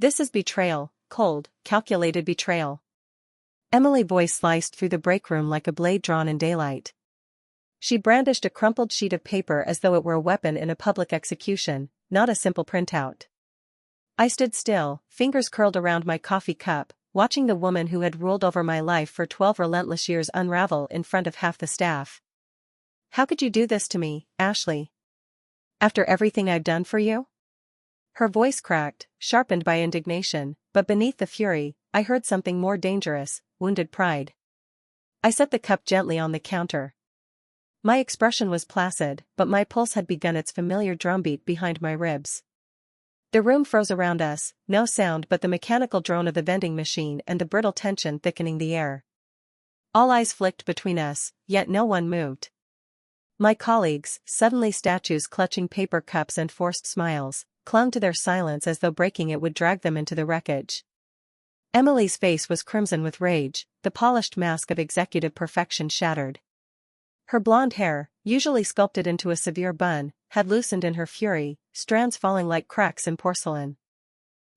This is betrayal, cold, calculated betrayal. Emily's voice sliced through the break room like a blade drawn in daylight. She brandished a crumpled sheet of paper as though it were a weapon in a public execution, not a simple printout. I stood still, fingers curled around my coffee cup, watching the woman who had ruled over my life for 12 relentless years unravel in front of half the staff. How could you do this to me, Ashley? After everything I've done for you? Her voice cracked, sharpened by indignation, but beneath the fury, I heard something more dangerous, wounded pride. I set the cup gently on the counter. My expression was placid, but my pulse had begun its familiar drumbeat behind my ribs. The room froze around us, no sound but the mechanical drone of the vending machine and the brittle tension thickening the air. All eyes flicked between us, yet no one moved. My colleagues, suddenly statues clutching paper cups and forced smiles, clung to their silence as though breaking it would drag them into the wreckage. Emily's face was crimson with rage, the polished mask of executive perfection shattered. Her blonde hair, usually sculpted into a severe bun, had loosened in her fury, strands falling like cracks in porcelain.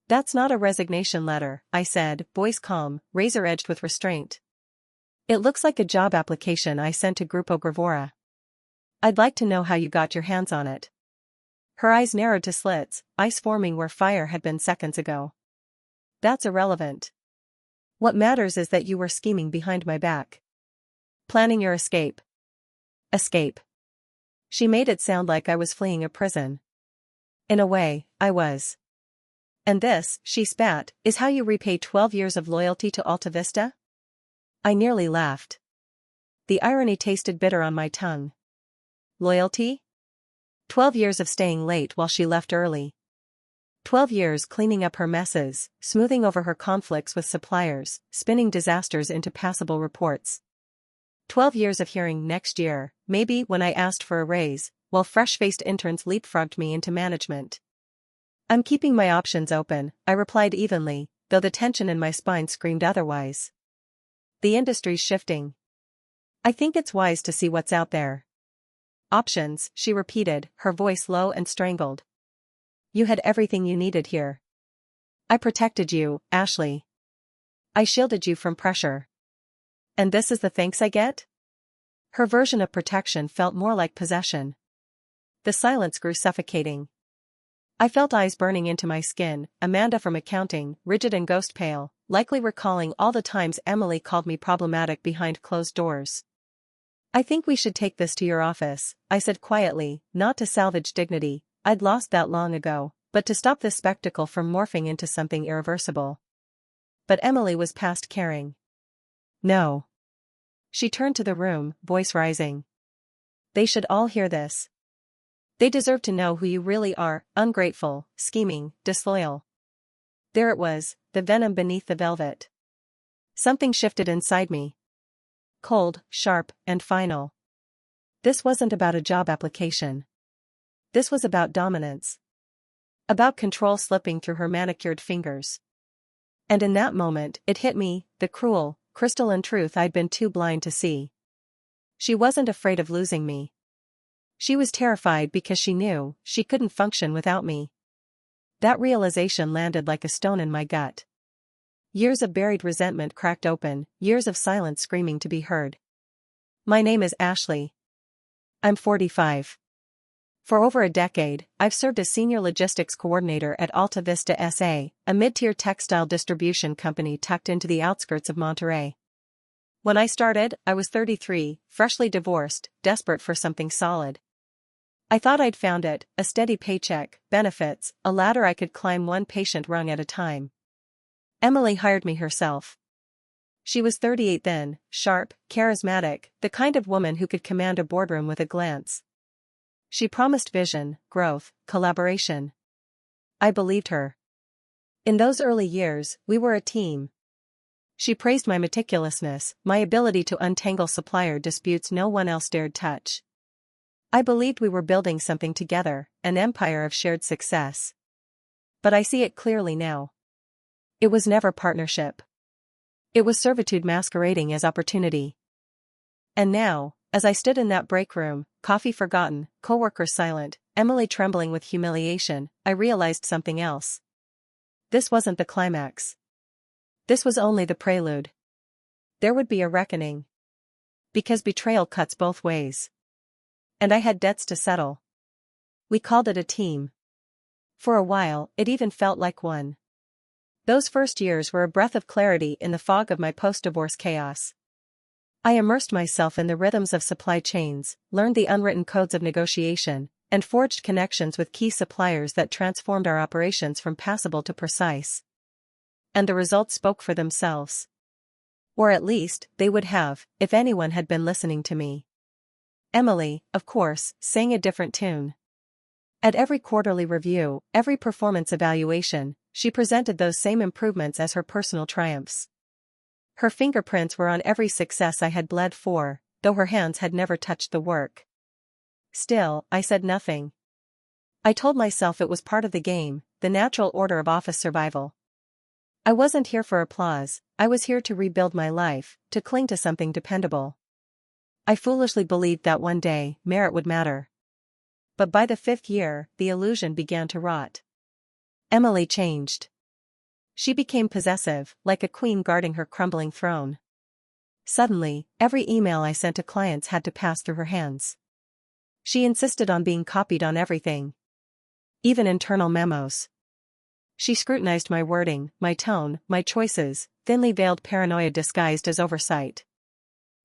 That's not a resignation letter, I said, voice calm, razor-edged with restraint. It looks like a job application I sent to Grupo Gravora. I'd like to know how you got your hands on it. Her eyes narrowed to slits, ice forming where fire had been seconds ago. That's irrelevant. What matters is that you were scheming behind my back. Planning your escape. Escape. She made it sound like I was fleeing a prison. In a way, I was. And this, she spat, is how you repay 12 years of loyalty to Alta Vista? I nearly laughed. The irony tasted bitter on my tongue. Loyalty? 12 years of staying late while she left early. 12 years cleaning up her messes, smoothing over her conflicts with suppliers, spinning disasters into passable reports. 12 years of hearing next year, maybe, when I asked for a raise, while fresh-faced interns leapfrogged me into management. I'm keeping my options open, I replied evenly, though the tension in my spine screamed otherwise. The industry's shifting. I think it's wise to see what's out there. Options, she repeated, her voice low and strangled. You had everything you needed here. I protected you, Ashley. I shielded you from pressure. And this is the thanks I get? Her version of protection felt more like possession. The silence grew suffocating. I felt eyes burning into my skin, Amanda from accounting, rigid and ghost pale, likely recalling all the times Emily called me problematic behind closed doors. I think we should take this to your office, I said quietly, not to salvage dignity, I'd lost that long ago, but to stop this spectacle from morphing into something irreversible. But Emily was past caring. No. She turned to the room, voice rising. They should all hear this. They deserve to know who you really are, ungrateful, scheming, disloyal. There it was, the venom beneath the velvet. Something shifted inside me. Cold, sharp, and final. This wasn't about a job application. This was about dominance. About control slipping through her manicured fingers. And in that moment, it hit me, the cruel, crystalline truth I'd been too blind to see. She wasn't afraid of losing me. She was terrified because she knew she couldn't function without me. That realization landed like a stone in my gut. Years of buried resentment cracked open, years of silence screaming to be heard. My name is Ashley. I'm 45. For over a decade, I've served as senior logistics coordinator at Alta Vista SA, a mid-tier textile distribution company tucked into the outskirts of Monterey. When I started, I was 33, freshly divorced, desperate for something solid. I thought I'd found it, a steady paycheck, benefits, a ladder I could climb one patient rung at a time. Emily hired me herself. She was 38 then, sharp, charismatic, the kind of woman who could command a boardroom with a glance. She promised vision, growth, collaboration. I believed her. In those early years, we were a team. She praised my meticulousness, my ability to untangle supplier disputes no one else dared touch. I believed we were building something together, an empire of shared success. But I see it clearly now. It was never partnership. It was servitude masquerading as opportunity. And now, as I stood in that break room, coffee forgotten, coworkers silent, Emily trembling with humiliation, I realized something else. This wasn't the climax. This was only the prelude. There would be a reckoning. Because betrayal cuts both ways. And I had debts to settle. We called it a team. For a while, it even felt like one. Those first years were a breath of clarity in the fog of my post-divorce chaos. I immersed myself in the rhythms of supply chains, learned the unwritten codes of negotiation, and forged connections with key suppliers that transformed our operations from passable to precise. And the results spoke for themselves. Or at least, they would have, if anyone had been listening to me. Emily, of course, sang a different tune. At every quarterly review, every performance evaluation, she presented those same improvements as her personal triumphs. Her fingerprints were on every success I had bled for, though her hands had never touched the work. Still, I said nothing. I told myself it was part of the game, the natural order of office survival. I wasn't here for applause, I was here to rebuild my life, to cling to something dependable. I foolishly believed that one day, merit would matter. But by the 5th year, the illusion began to rot. Emily changed. She became possessive, like a queen guarding her crumbling throne. Suddenly, every email I sent to clients had to pass through her hands. She insisted on being copied on everything. Even internal memos. She scrutinized my wording, my tone, my choices, thinly veiled paranoia disguised as oversight.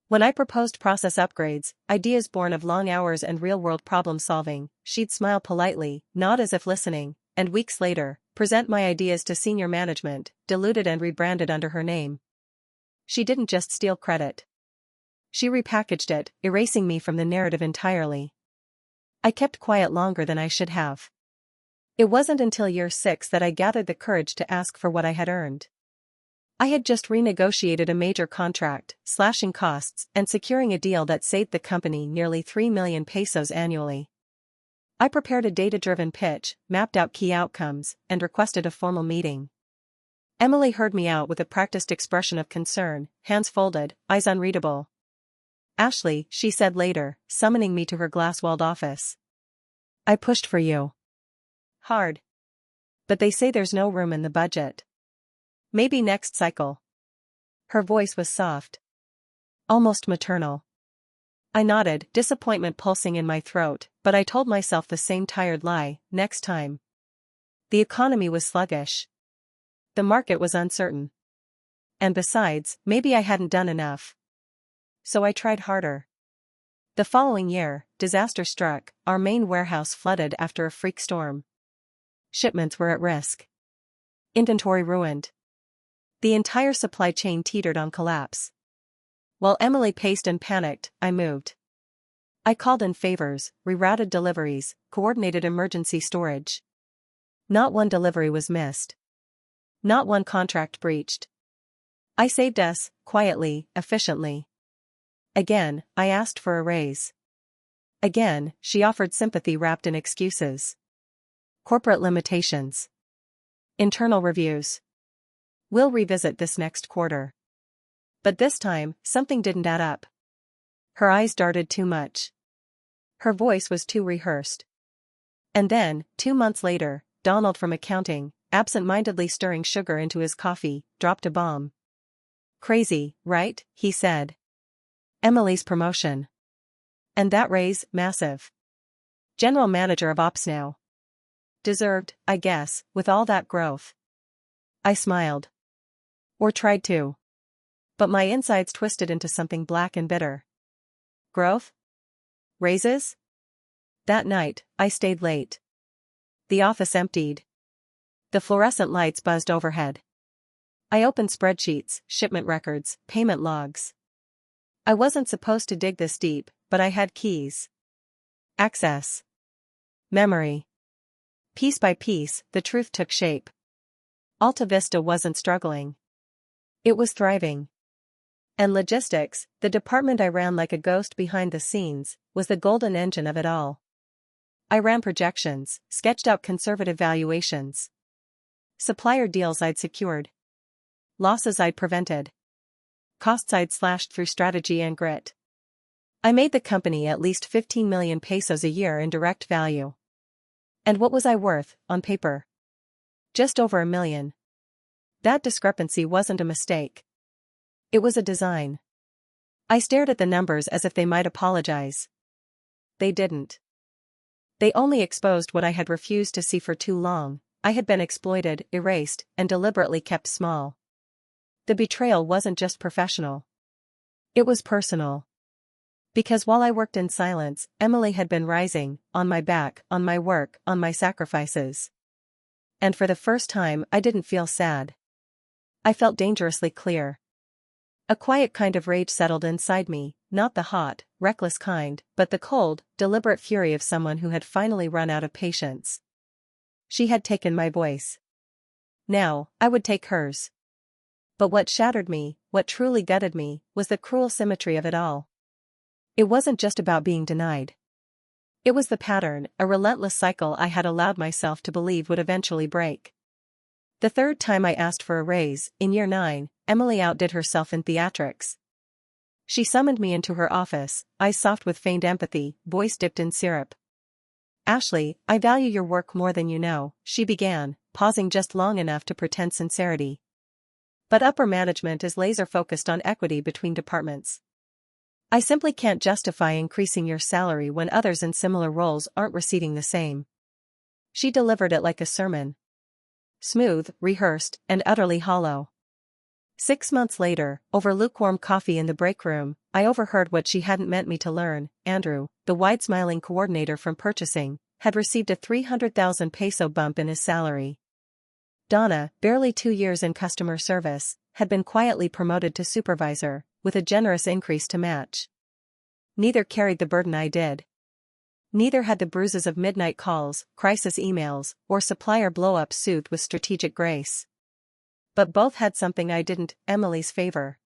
When I proposed process upgrades, ideas born of long hours and real-world problem-solving, she'd smile politely, nod as if listening, and weeks later, present my ideas to senior management, diluted and rebranded under her name. She didn't just steal credit. She repackaged it, erasing me from the narrative entirely. I kept quiet longer than I should have. It wasn't until year 6 that I gathered the courage to ask for what I had earned. I had just renegotiated a major contract, slashing costs and securing a deal that saved the company nearly 3 million pesos annually. I prepared a data-driven pitch, mapped out key outcomes, and requested a formal meeting. Emily heard me out with a practiced expression of concern, hands folded, eyes unreadable. "Ashley," she said later, summoning me to her glass-walled office. "I pushed for you. Hard. But they say there's no room in the budget. Maybe next cycle." Her voice was soft. Almost maternal. I nodded, disappointment pulsing in my throat, but I told myself the same tired lie, next time. The economy was sluggish. The market was uncertain. And besides, maybe I hadn't done enough. So I tried harder. The following year, disaster struck, our main warehouse flooded after a freak storm. Shipments were at risk. Inventory ruined. The entire supply chain teetered on collapse. While Emily paced and panicked, I moved. I called in favors, rerouted deliveries, coordinated emergency storage. Not one delivery was missed. Not one contract breached. I saved us, quietly, efficiently. Again, I asked for a raise. Again, she offered sympathy wrapped in excuses. Corporate limitations. Internal reviews. "We'll revisit this next quarter." But this time, something didn't add up. Her eyes darted too much. Her voice was too rehearsed. And then, 2 months later, Donald from accounting, absent-mindedly stirring sugar into his coffee, dropped a bomb. "Crazy, right?" he said. "Emily's promotion. And that raise, massive. General manager of ops now. Deserved, I guess, with all that growth." I smiled. Or tried to. But my insides twisted into something black and bitter. Growth? Raises? That night, I stayed late. The office emptied. The fluorescent lights buzzed overhead. I opened spreadsheets, shipment records, payment logs. I wasn't supposed to dig this deep, but I had keys. Access. Memory. Piece by piece, the truth took shape. Alta Vista wasn't struggling. It was thriving. And logistics, the department I ran like a ghost behind the scenes, was the golden engine of it all. I ran projections, sketched out conservative valuations. Supplier deals I'd secured. Losses I'd prevented. Costs I'd slashed through strategy and grit. I made the company at least 15 million pesos a year in direct value. And what was I worth, on paper? Just over 1 million. That discrepancy wasn't a mistake. It was a design. I stared at the numbers as if they might apologize. They didn't. They only exposed what I had refused to see for too long. I had been exploited, erased, and deliberately kept small. The betrayal wasn't just professional. It was personal. Because while I worked in silence, Emily had been rising, on my back, on my work, on my sacrifices. And for the first time, I didn't feel sad. I felt dangerously clear. A quiet kind of rage settled inside me, not the hot, reckless kind, but the cold, deliberate fury of someone who had finally run out of patience. She had taken my voice. Now, I would take hers. But what shattered me, what truly gutted me, was the cruel symmetry of it all. It wasn't just about being denied. It was the pattern, a relentless cycle I had allowed myself to believe would eventually break. The third time I asked for a raise, in year 9, Emily outdid herself in theatrics. She summoned me into her office, eyes soft with feigned empathy, voice dipped in syrup. "Ashley, I value your work more than you know," she began, pausing just long enough to pretend sincerity. "But upper management is laser-focused on equity between departments. I simply can't justify increasing your salary when others in similar roles aren't receiving the same." She delivered it like a sermon. Smooth, rehearsed, and utterly hollow. 6 months later, over lukewarm coffee in the break room, I overheard what she hadn't meant me to learn. Andrew, the wide-smiling coordinator from purchasing, had received a 300,000 peso bump in his salary. Donna, barely 2 years in customer service, had been quietly promoted to supervisor, with a generous increase to match. Neither carried the burden I did. Neither had the bruises of midnight calls, crisis emails, or supplier blow-ups soothed with strategic grace. But both had something I didn't: Emily's favor.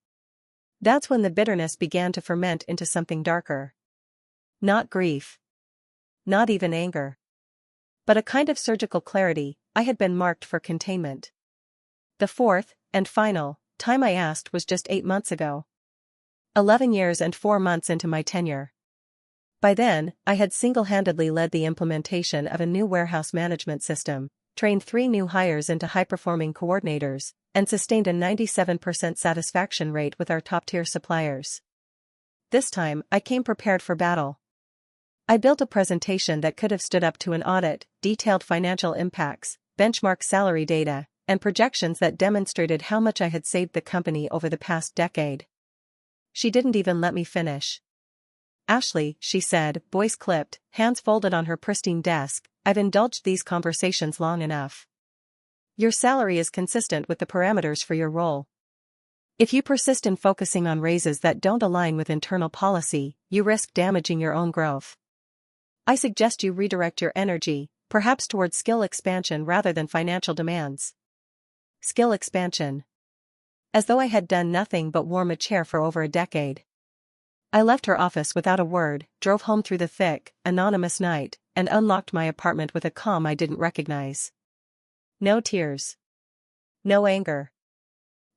That's when the bitterness began to ferment into something darker. Not grief. Not even anger. But a kind of surgical clarity. I had been marked for containment. The fourth, and final, time I asked was just 8 months ago. 11 years and 4 months into my tenure. By then, I had single-handedly led the implementation of a new warehouse management system, trained 3 new hires into high-performing coordinators, and sustained a 97% satisfaction rate with our top-tier suppliers. This time, I came prepared for battle. I built a presentation that could have stood up to an audit, detailed financial impacts, benchmark salary data, and projections that demonstrated how much I had saved the company over the past decade. She didn't even let me finish. "Ashley," she said, voice clipped, hands folded on her pristine desk, "I've indulged these conversations long enough. Your salary is consistent with the parameters for your role. If you persist in focusing on raises that don't align with internal policy, you risk damaging your own growth. I suggest you redirect your energy, perhaps towards skill expansion rather than financial demands." Skill expansion. As though I had done nothing but warm a chair for over a decade. I left her office without a word, drove home through the thick, anonymous night, and unlocked my apartment with a calm I didn't recognize. No tears. No anger.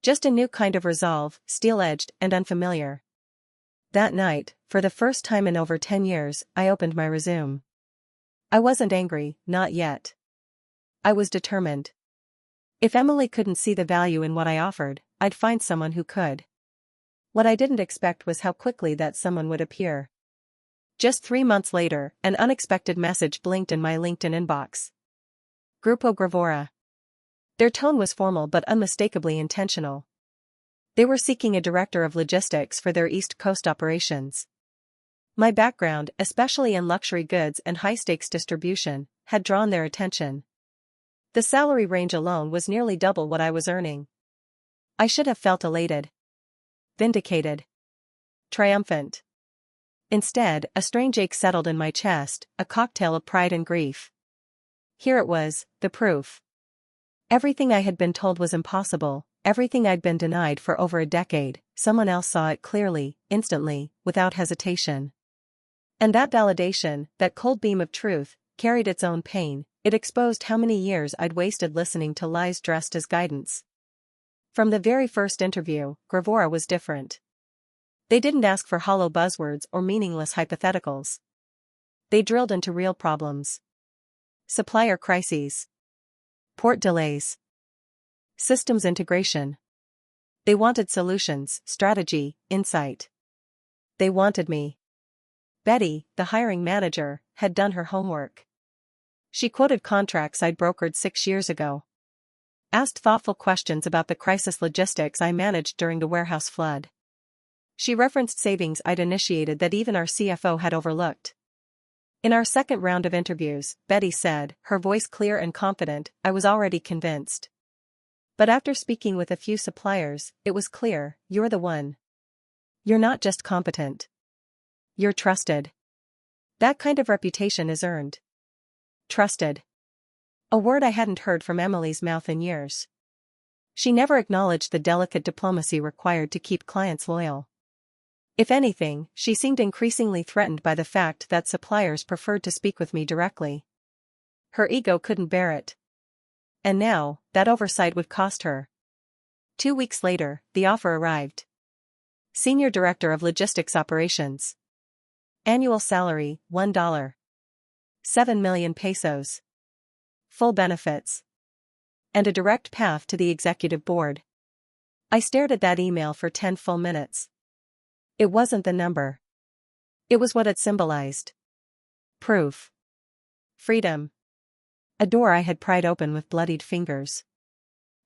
Just a new kind of resolve, steel-edged and unfamiliar. That night, for the first time in over 10 years, I opened my resume. I wasn't angry, not yet. I was determined. If Emily couldn't see the value in what I offered, I'd find someone who could. What I didn't expect was how quickly that someone would appear. Just 3 months later, an unexpected message blinked in my LinkedIn inbox. Grupo Gravora. Their tone was formal but unmistakably intentional. They were seeking a director of logistics for their East Coast operations. My background, especially in luxury goods and high-stakes distribution, had drawn their attention. The salary range alone was nearly double what I was earning. I should have felt elated. Vindicated. Triumphant. Instead, a strange ache settled in my chest, a cocktail of pride and grief. Here it was, the proof. Everything I had been told was impossible, everything I'd been denied for over a decade, someone else saw it clearly, instantly, without hesitation. And that validation, that cold beam of truth, carried its own pain. It exposed how many years I'd wasted listening to lies dressed as guidance. From the very first interview, Gravora was different. They didn't ask for hollow buzzwords or meaningless hypotheticals. They drilled into real problems. Supplier crises. Port delays. Systems integration. They wanted solutions, strategy, insight. They wanted me. Betty, the hiring manager, had done her homework. She quoted contracts I'd brokered 6 years ago. Asked thoughtful questions about the crisis logistics I managed during the warehouse flood. She referenced savings I'd initiated that even our CFO had overlooked. In our second round of interviews, Betty said, her voice clear and confident, I was already convinced. But after speaking with a few suppliers, it was clear, you're the one. You're not just competent. You're trusted. That kind of reputation is earned. Trusted. A word I hadn't heard from Emily's mouth in years. She never acknowledged the delicate diplomacy required to keep clients loyal. If anything, she seemed increasingly threatened by the fact that suppliers preferred to speak with me directly. Her ego couldn't bear it. And now, that oversight would cost her. 2 weeks later, the offer arrived. Senior Director of Logistics Operations. Annual salary, $1. 7 million pesos. Full benefits. And a direct path to the executive board. I stared at that email for 10 full minutes. It wasn't the number. It was what it symbolized. Proof. Freedom. A door I had pried open with bloodied fingers.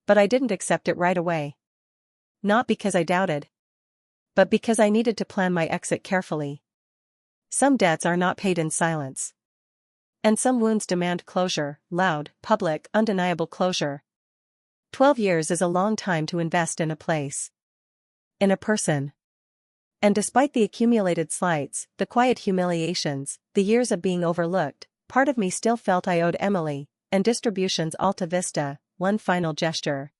But I didn't accept it right away. Not because I doubted. But because I needed to plan my exit carefully. Some debts are not paid in silence. And some wounds demand closure, loud, public, undeniable closure. 12 years is a long time to invest in a place. In a person. And despite the accumulated slights, the quiet humiliations, the years of being overlooked, part of me still felt I owed Emily, and Distribution's Alta Vista, one final gesture.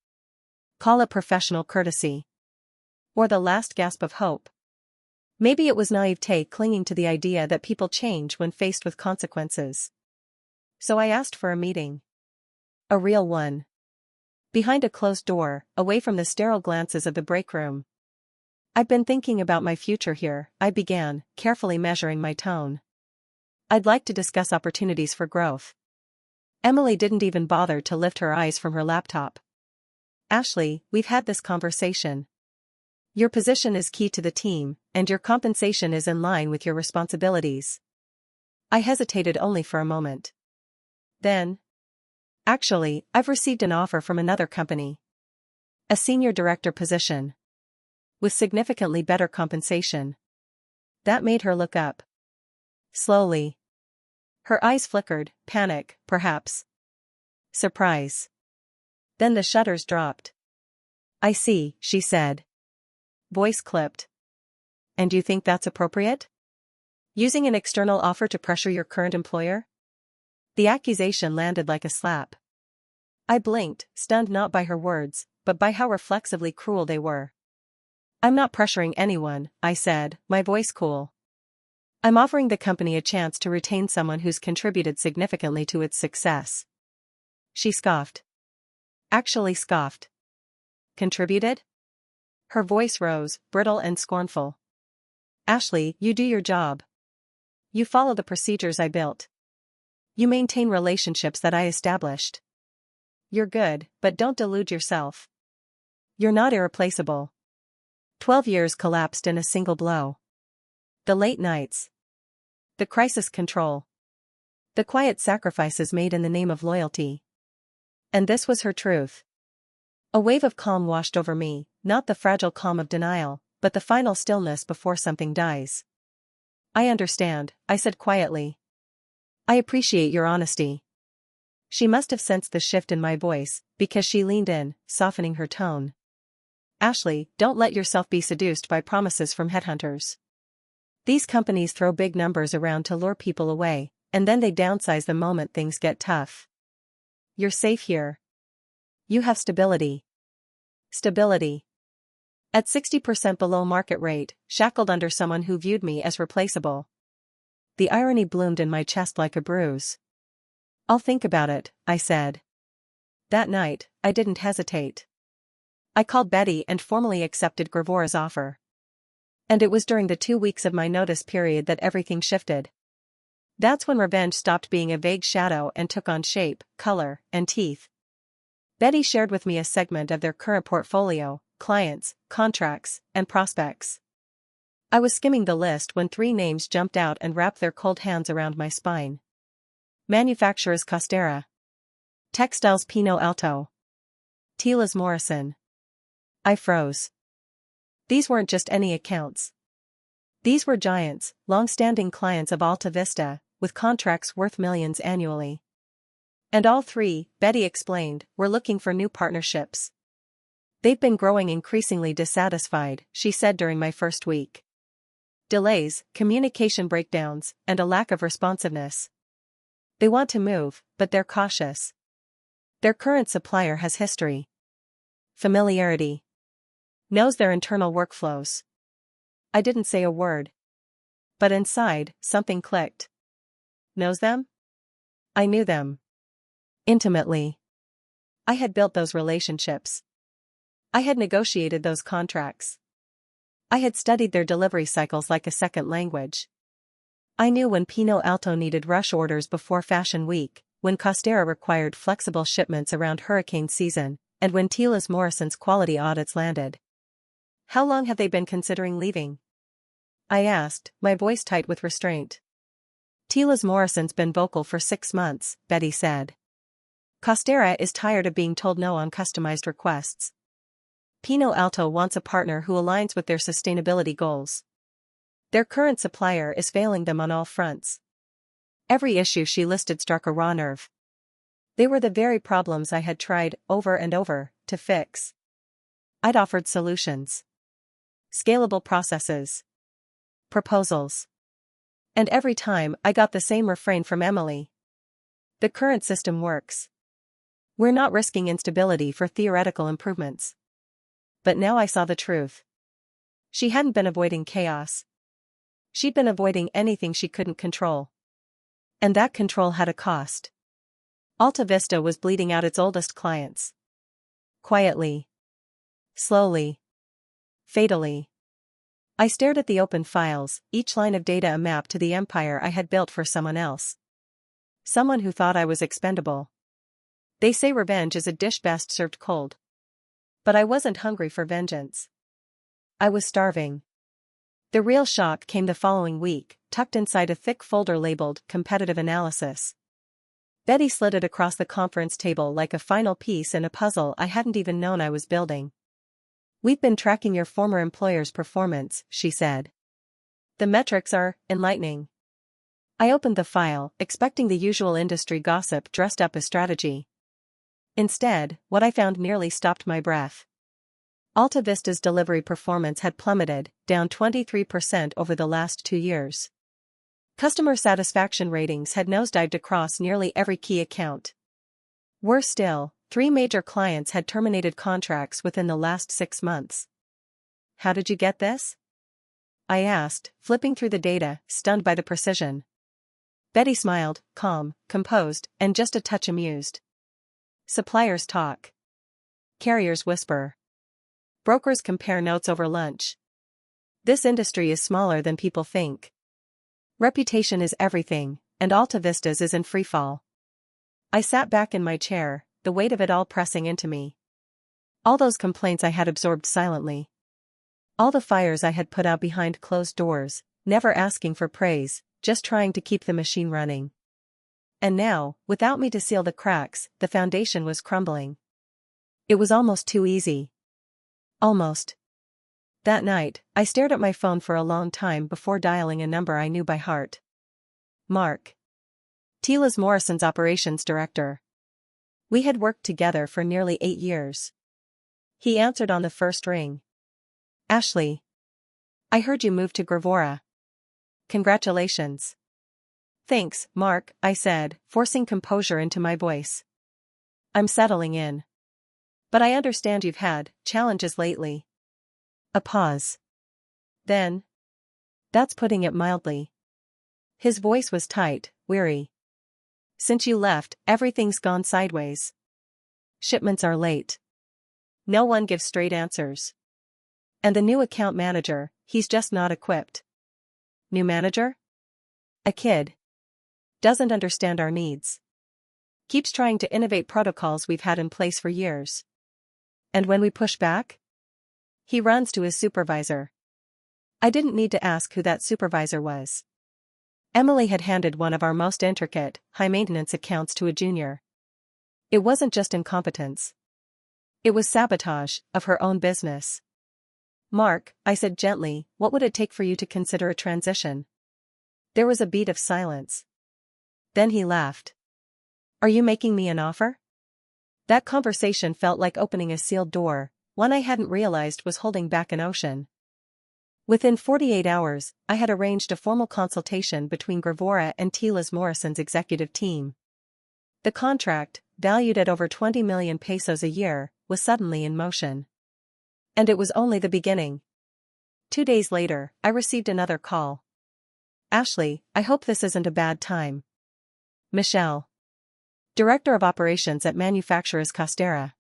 Call it professional courtesy. Or the last gasp of hope. Maybe it was naivete clinging to the idea that people change when faced with consequences. So I asked for a meeting. A real one. Behind a closed door, away from the sterile glances of the break room. I've been thinking about my future here, I began, carefully measuring my tone. I'd like to discuss opportunities for growth. Emily didn't even bother to lift her eyes from her laptop. Ashley, we've had this conversation. Your position is key to the team, and your compensation is in line with your responsibilities. I hesitated only for a moment. Then. Actually, I've received an offer from another company. A senior director position. With significantly better compensation. That made her look up. Slowly. Her eyes flickered, panic, perhaps. Surprise. Then the shutters dropped. I see, she said. Voice clipped. And you think that's appropriate? Using an external offer to pressure your current employer? The accusation landed like a slap. I blinked, stunned not by her words, but by how reflexively cruel they were. I'm not pressuring anyone, I said, my voice cool. I'm offering the company a chance to retain someone who's contributed significantly to its success. She scoffed. Actually scoffed. Contributed? Her voice rose, brittle and scornful. Ashley, you do your job. You follow the procedures I built. You maintain relationships that I established. You're good, but don't delude yourself. You're not irreplaceable. 12 years collapsed in a single blow. The late nights. The crisis control. The quiet sacrifices made in the name of loyalty. And this was her truth. A wave of calm washed over me, not the fragile calm of denial, but the final stillness before something dies. I understand, I said quietly. I appreciate your honesty. She must have sensed the shift in my voice, because she leaned in, softening her tone. Ashley, don't let yourself be seduced by promises from headhunters. These companies throw big numbers around to lure people away, and then they downsize the moment things get tough. You're safe here. You have stability. Stability. At 60% below market rate, shackled under someone who viewed me as replaceable. The irony bloomed in my chest like a bruise. I'll think about it, I said. That night, I didn't hesitate. I called Betty and formally accepted Gravora's offer. And it was during the 2 weeks of my notice period that everything shifted. That's when revenge stopped being a vague shadow and took on shape, color, and teeth. Betty shared with me a segment of their current portfolio, clients, contracts, and prospects. I was skimming the list when three names jumped out and wrapped their cold hands around my spine. Manufacturers Costera. Textiles Pino Alto. Tila's Morrison. I froze. These weren't just any accounts. These were giants, long-standing clients of Alta Vista, with contracts worth millions annually. And all three, Betty explained, were looking for new partnerships. They've been growing increasingly dissatisfied, she said during my first week. Delays, communication breakdowns, and a lack of responsiveness. They want to move, but they're cautious. Their current supplier has history. Familiarity. Knows their internal workflows. I didn't say a word. But inside, something clicked. Knows them? I knew them. Intimately. I had built those relationships. I had negotiated those contracts. I had studied their delivery cycles like a second language. I knew when Pino Alto needed rush orders before Fashion Week, when Costera required flexible shipments around hurricane season, and when Tila's Morrison's quality audits landed. How long have they been considering leaving? I asked, my voice tight with restraint. Tila's Morrison's been vocal for 6 months, Betty said. Costera is tired of being told no on customized requests. Pino Alto wants a partner who aligns with their sustainability goals. Their current supplier is failing them on all fronts. Every issue she listed struck a raw nerve. They were the very problems I had tried, over and over, to fix. I'd offered solutions. Scalable processes. Proposals. And every time I got the same refrain from Emily. The current system works. We're not risking instability for theoretical improvements. But now I saw the truth. She hadn't been avoiding chaos. She'd been avoiding anything she couldn't control. And that control had a cost. Alta Vista was bleeding out its oldest clients. Quietly. Slowly. Fatally. I stared at the open files, each line of data a map to the empire I had built for someone else. Someone who thought I was expendable. They say revenge is a dish best served cold. But I wasn't hungry for vengeance. I was starving. The real shock came the following week, tucked inside a thick folder labeled Competitive Analysis. Betty slid it across the conference table like a final piece in a puzzle I hadn't even known I was building. We've been tracking your former employer's performance, she said. The metrics are enlightening. I opened the file, expecting the usual industry gossip dressed up as strategy. Instead, what I found nearly stopped my breath. Alta Vista's delivery performance had plummeted, down 23% over the last 2 years. Customer satisfaction ratings had nosedived across nearly every key account. Worse still, 3 major clients had terminated contracts within the last 6 months. How did you get this? I asked, flipping through the data, stunned by the precision. Betty smiled, calm, composed, and just a touch amused. Suppliers talk. Carriers whisper. Brokers compare notes over lunch. This industry is smaller than people think. Reputation is everything, and Alta Vista's is in freefall. I sat back in my chair, the weight of it all pressing into me. All those complaints I had absorbed silently. All the fires I had put out behind closed doors, never asking for praise, just trying to keep the machine running. And now, without me to seal the cracks, the foundation was crumbling. It was almost too easy. Almost. That night, I stared at my phone for a long time before dialing a number I knew by heart. Mark. Tila's Morrison's operations director. We had worked together for nearly 8 years. He answered on the first ring. Ashley. I heard you moved to Gravora. Congratulations. Thanks, Mark, I said, forcing composure into my voice. I'm settling in. But I understand you've had challenges lately. A pause. Then. That's putting it mildly. His voice was tight, weary. Since you left, everything's gone sideways. Shipments are late. No one gives straight answers. And the new account manager, he's just not equipped. New manager? A kid. Doesn't understand our needs. Keeps trying to innovate protocols we've had in place for years. And when we push back? He runs to his supervisor. I didn't need to ask who that supervisor was. Emily had handed one of our most intricate, high-maintenance accounts to a junior. It wasn't just incompetence. It was sabotage of her own business. Mark, I said gently, what would it take for you to consider a transition? There was a beat of silence. Then he laughed. Are you making me an offer? That conversation felt like opening a sealed door, one I hadn't realized was holding back an ocean. Within 48 hours, I had arranged a formal consultation between Gravora and Tilas Morrison's executive team. The contract, valued at over 20 million pesos a year, was suddenly in motion. And it was only the beginning. 2 days later, I received another call. Ashley, I hope this isn't a bad time. Michelle. Director of Operations at Manufacturers Costera.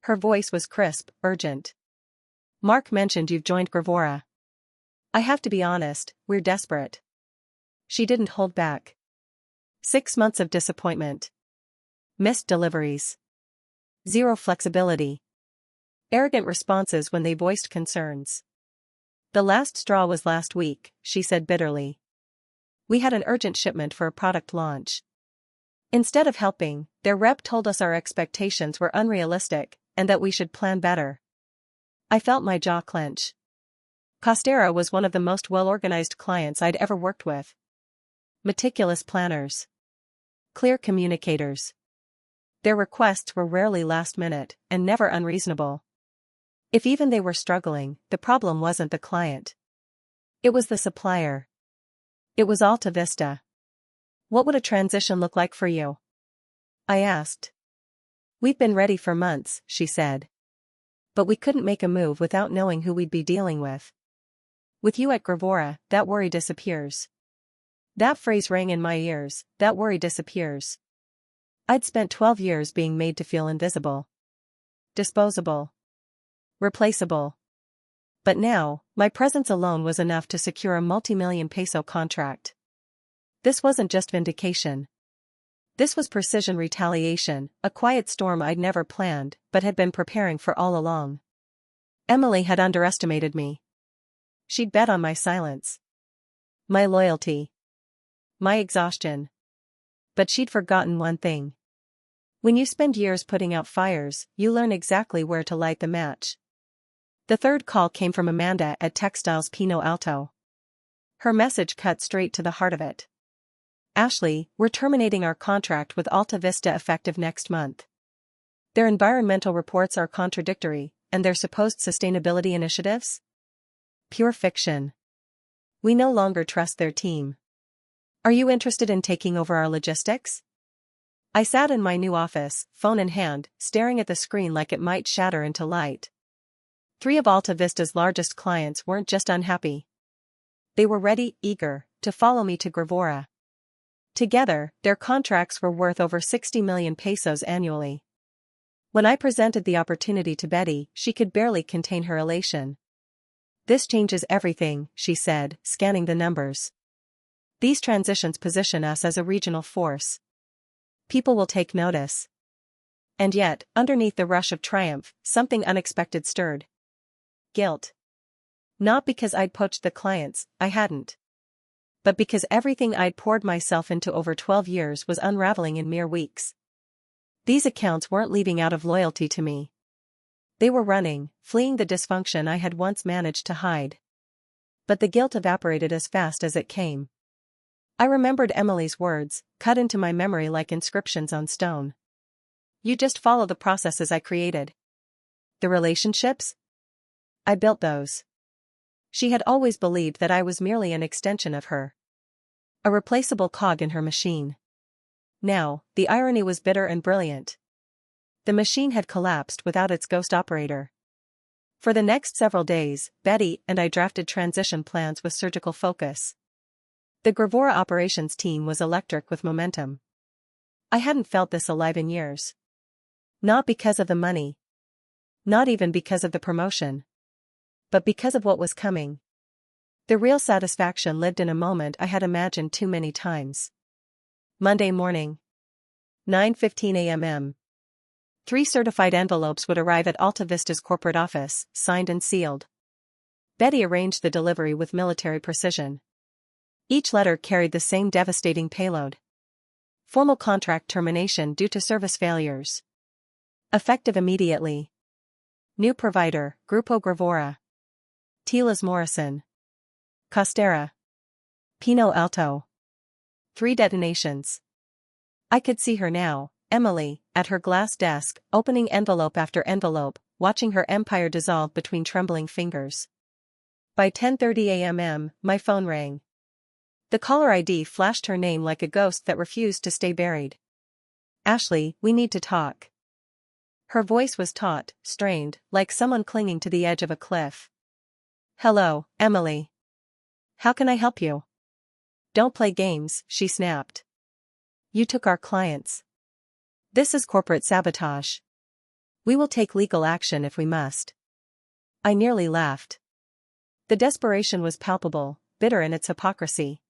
Her voice was crisp, urgent. Mark mentioned you've joined Gravora. I have to be honest, we're desperate. She didn't hold back. 6 months of disappointment. Missed deliveries. Zero flexibility. Arrogant responses when they voiced concerns. The last straw was last week, she said bitterly. We had an urgent shipment for a product launch. Instead of helping, their rep told us our expectations were unrealistic, and that we should plan better. I felt my jaw clench. Costera was one of the most well-organized clients I'd ever worked with. Meticulous planners. Clear communicators. Their requests were rarely last-minute, and never unreasonable. If even they were struggling, the problem wasn't the client. It was the supplier. It was Alta Vista. What would a transition look like for you? I asked. We've been ready for months, she said. But we couldn't make a move without knowing who we'd be dealing with. With you at Gravora, that worry disappears. That phrase rang in my ears, that worry disappears. I'd spent 12 years being made to feel invisible. Disposable. Replaceable. But now, my presence alone was enough to secure a multi-million peso contract. This wasn't just vindication. This was precision retaliation, a quiet storm I'd never planned, but had been preparing for all along. Emily had underestimated me. She'd bet on my silence. My loyalty. My exhaustion. But she'd forgotten one thing. When you spend years putting out fires, you learn exactly where to light the match. The third call came from Amanda at Textiles Pino Alto. Her message cut straight to the heart of it. Ashley, we're terminating our contract with Alta Vista effective next month. Their environmental reports are contradictory, and their supposed sustainability initiatives? Pure fiction. We no longer trust their team. Are you interested in taking over our logistics? I sat in my new office, phone in hand, staring at the screen like it might shatter into light. 3 of Alta Vista's largest clients weren't just unhappy. They were ready, eager, to follow me to Gravora. Together, their contracts were worth over 60 million pesos annually. When I presented the opportunity to Betty, she could barely contain her elation. This changes everything, she said, scanning the numbers. These transitions position us as a regional force. People will take notice. And yet, underneath the rush of triumph, something unexpected stirred. Guilt. Not because I'd poached the clients, I hadn't. But because everything I'd poured myself into over 12 years was unraveling in mere weeks. These accounts weren't leaving out of loyalty to me. They were running, fleeing the dysfunction I had once managed to hide. But the guilt evaporated as fast as it came. I remembered Emily's words, cut into my memory like inscriptions on stone. You just follow the processes I created. The relationships? I built those. She had always believed that I was merely an extension of her. A replaceable cog in her machine. Now, the irony was bitter and brilliant. The machine had collapsed without its ghost operator. For the next several days, Betty and I drafted transition plans with surgical focus. The Gravora operations team was electric with momentum. I hadn't felt this alive in years. Not because of the money. Not even because of the promotion. But because of what was coming. The real satisfaction lived in a moment I had imagined too many times. Monday morning. 9:15 a.m. 3 certified envelopes would arrive at Alta Vista's corporate office, signed and sealed. Betty arranged the delivery with military precision. Each letter carried the same devastating payload. Formal contract termination due to service failures. Effective immediately. New provider, Grupo Gravora. Telas Morrison. Costera. Pino Alto. 3 detonations. I could see her now, Emily, at her glass desk, opening envelope after envelope, watching her empire dissolve between trembling fingers. By 10:30 a.m., my phone rang. The caller ID flashed her name like a ghost that refused to stay buried. Ashley, we need to talk. Her voice was taut, strained, like someone clinging to the edge of a cliff. Hello, Emily. How can I help you? Don't play games, she snapped. You took our clients. This is corporate sabotage. We will take legal action if we must. I nearly laughed. The desperation was palpable, bitter in its hypocrisy.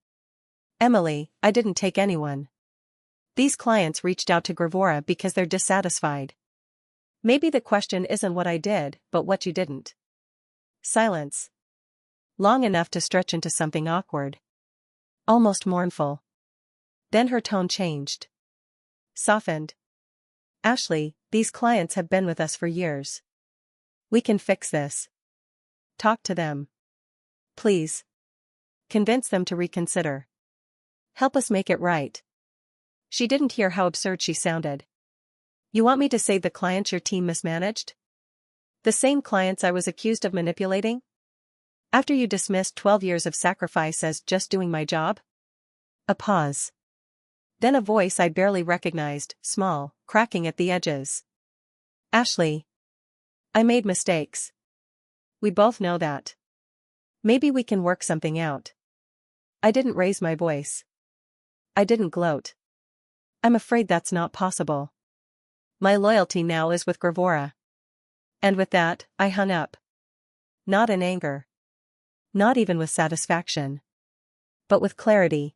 Emily, I didn't take anyone. These clients reached out to Gravora because they're dissatisfied. Maybe the question isn't what I did, but what you didn't. Silence. Long enough to stretch into something awkward. Almost mournful. Then her tone changed. Softened. Ashley, these clients have been with us for years. We can fix this. Talk to them. Please. Convince them to reconsider. Help us make it right. She didn't hear how absurd she sounded. You want me to save the clients your team mismanaged? The same clients I was accused of manipulating? After you dismissed 12 years of sacrifice as just doing my job? A pause. Then a voice I barely recognized, small, cracking at the edges. Ashley. I made mistakes. We both know that. Maybe we can work something out. I didn't raise my voice. I didn't gloat. I'm afraid that's not possible. My loyalty now is with Gravora. And with that, I hung up. Not in anger. Not even with satisfaction. But with clarity.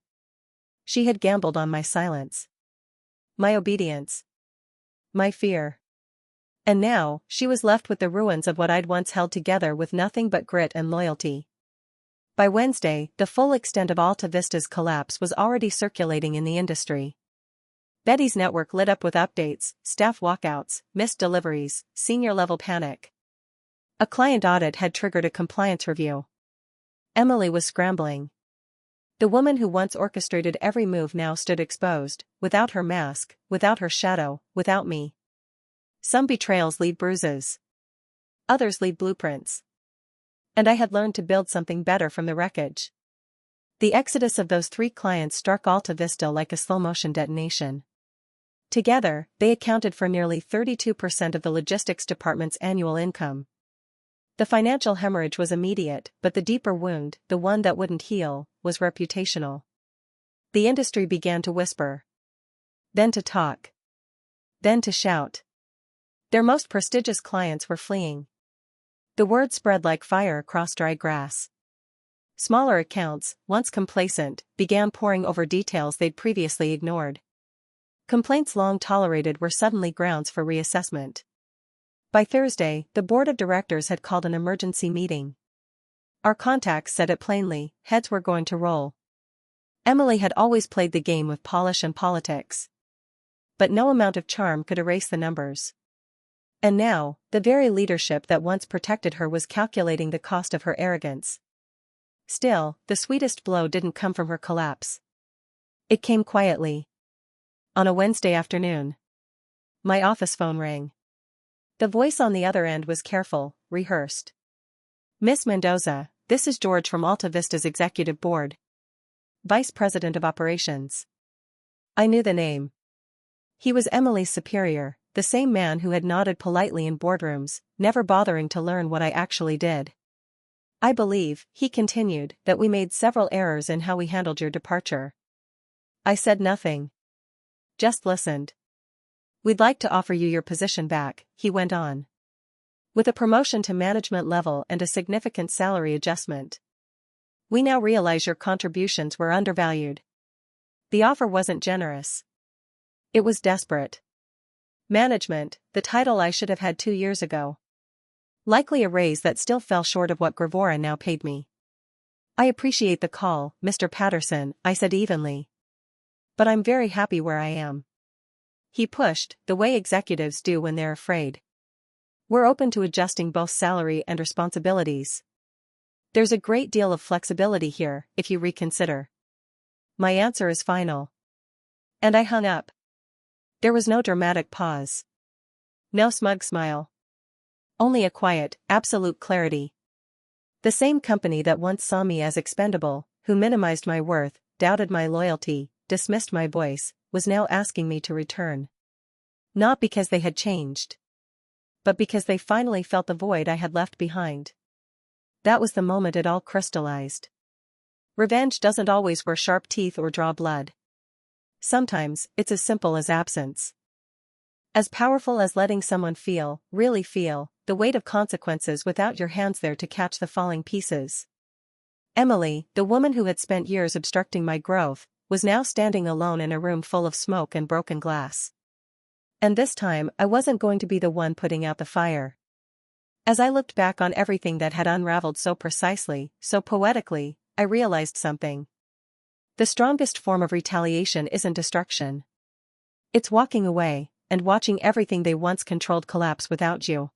She had gambled on my silence. My obedience. My fear. And now, she was left with the ruins of what I'd once held together with nothing but grit and loyalty. By Wednesday, the full extent of Alta Vista's collapse was already circulating in the industry. Betty's network lit up with updates, staff walkouts, missed deliveries, senior-level panic. A client audit had triggered a compliance review. Emily was scrambling. The woman who once orchestrated every move now stood exposed, without her mask, without her shadow, without me. Some betrayals leave bruises. Others leave blueprints. And I had learned to build something better from the wreckage. The exodus of those 3 clients struck Alta Vista like a slow-motion detonation. Together, they accounted for nearly 32% of the logistics department's annual income. The financial hemorrhage was immediate, but the deeper wound, the one that wouldn't heal, was reputational. The industry began to whisper. Then to talk. Then to shout. Their most prestigious clients were fleeing. The word spread like fire across dry grass. Smaller accounts, once complacent, began poring over details they'd previously ignored. Complaints long tolerated were suddenly grounds for reassessment. By Thursday, the board of directors had called an emergency meeting. Our contacts said it plainly, heads were going to roll. Emily had always played the game with polish and politics. But no amount of charm could erase the numbers. And now, the very leadership that once protected her was calculating the cost of her arrogance. Still, the sweetest blow didn't come from her collapse. It came quietly. On a Wednesday afternoon. My office phone rang. The voice on the other end was careful, rehearsed. Miss Mendoza, this is George from Alta Vista's executive board. Vice President of Operations. I knew the name. He was Emily's superior, the same man who had nodded politely in boardrooms, never bothering to learn what I actually did. I believe, he continued, that we made several errors in how we handled your departure. I said nothing. Just listened. We'd like to offer you your position back, he went on. With a promotion to management level and a significant salary adjustment. We now realize your contributions were undervalued. The offer wasn't generous. It was desperate. Management, the title I should have had 2 years ago. Likely a raise that still fell short of what Gravora now paid me. I appreciate the call, Mr. Patterson, I said evenly. But I'm very happy where I am. He pushed, the way executives do when they're afraid. We're open to adjusting both salary and responsibilities. There's a great deal of flexibility here, if you reconsider. My answer is final. And I hung up. There was no dramatic pause. No smug smile. Only a quiet, absolute clarity. The same company that once saw me as expendable, who minimized my worth, doubted my loyalty, dismissed my voice, was now asking me to return. Not because they had changed, but because they finally felt the void I had left behind. That was the moment it all crystallized. Revenge doesn't always wear sharp teeth or draw blood. Sometimes, it's as simple as absence. As powerful as letting someone feel, really feel, the weight of consequences without your hands there to catch the falling pieces. Emily, the woman who had spent years obstructing my growth, was now standing alone in a room full of smoke and broken glass. And this time I wasn't going to be the one putting out the fire. As I looked back on everything that had unraveled so precisely, so poetically, I realized something. The strongest form of retaliation isn't destruction. It's walking away, and watching everything they once controlled collapse without you.